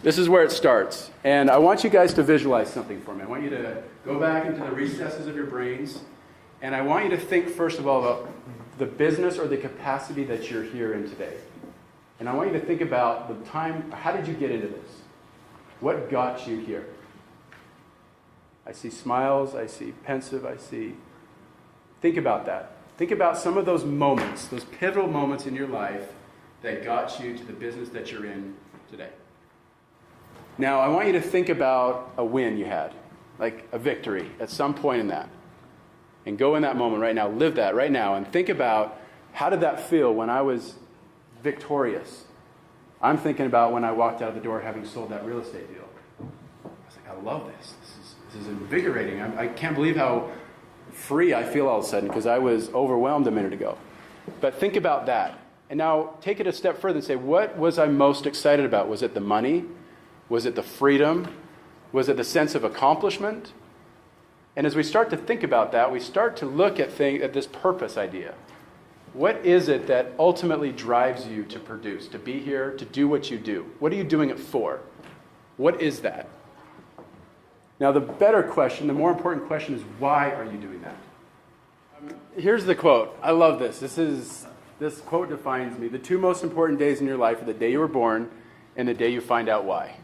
This is where it starts. And I want you guys to visualize something for me. I want you to go back into the recesses of your brains. And I want you to think, first of all, about the business or the capacity that you're here in today. And I want you to think about the time, how did you get into this? What got you here? I see smiles, I see pensive, Think about that. Think about some of those moments, those pivotal moments in your life that got you to the business that you're in today. Now, I want you to think about a win you had, like a victory at some point in that. And go in that moment right now, live that right now, and think about how did that feel when I was victorious? I'm thinking about when I walked out of the door having sold that real estate deal. I was like, I love this. This is invigorating. I can't believe how free I feel all of a sudden because I was overwhelmed a minute ago. But think about that. And now take it a step further and say, what was I most excited about? Was it the money? Was it the freedom? Was it the sense of accomplishment? And as we start to think about that, we start to look at this purpose idea. What is it that ultimately drives you to produce, to be here, to do what you do? What are you doing it for? What is that? Now, the better question, the more important question is, why are you doing that? Here's the quote. I love this. This quote defines me. The two most important days in your life are the day you were born and the day you find out why.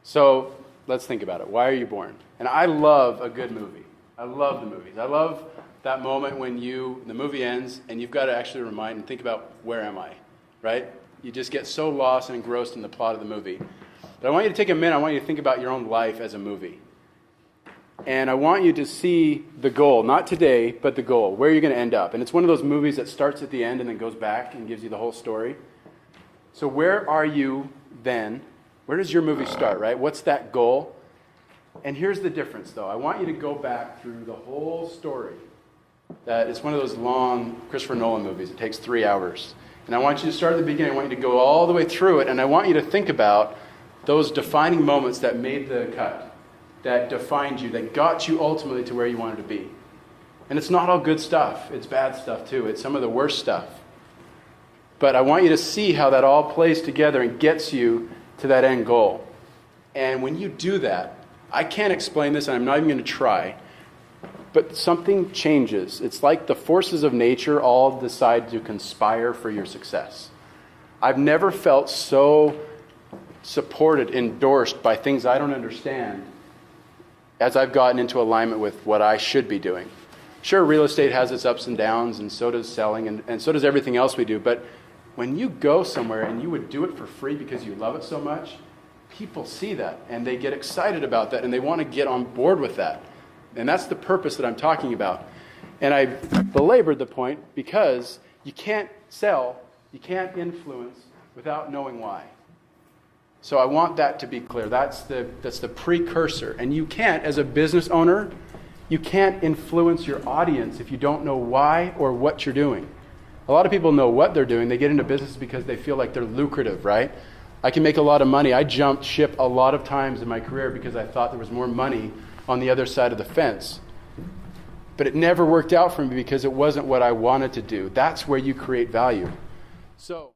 So let's think about it. Why are you born? And I love a good movie. I love the movies. I love that moment when the movie ends and you've got to actually remind and think about, where am I? Right? You just get so lost and engrossed in the plot of the movie. But I want you to take a minute. I want you to think about your own life as a movie. And I want you to see the goal, not today, but the goal, where you're going to end up. And it's one of those movies that starts at the end and then goes back and gives you the whole story. So where are you then? Where does your movie start, right? What's that goal? And here's the difference, though. I want you to go back through the whole story. That it's one of those long Christopher Nolan movies. It takes 3 hours. And I want you to start at the beginning. I want you to go all the way through it. And I want you to think about those defining moments that made the cut, that defined you, that got you ultimately to where you wanted to be. And it's not all good stuff. It's bad stuff, too. It's some of the worst stuff. But I want you to see how that all plays together and gets you to that end goal. And when you do that, I can't explain this, and I'm not even going to try, but something changes. It's like the forces of nature all decide to conspire for your success. I've never felt so supported, endorsed by things I don't understand as I've gotten into alignment with what I should be doing. Sure, real estate has its ups and downs, and so does selling, and so does everything else we do. But when you go somewhere and you would do it for free because you love it so much, people see that, and they get excited about that, and they want to get on board with that. And that's the purpose that I'm talking about. And I belabored the point because you can't sell, you can't influence without knowing why. So I want that to be clear. That's the precursor. And you can't, as a business owner, you can't influence your audience if you don't know why or what you're doing. A lot of people know what they're doing. They get into business because they feel like they're lucrative, right? I can make a lot of money. I jumped ship a lot of times in my career because I thought there was more money on the other side of the fence. But it never worked out for me because it wasn't what I wanted to do. That's where you create value. So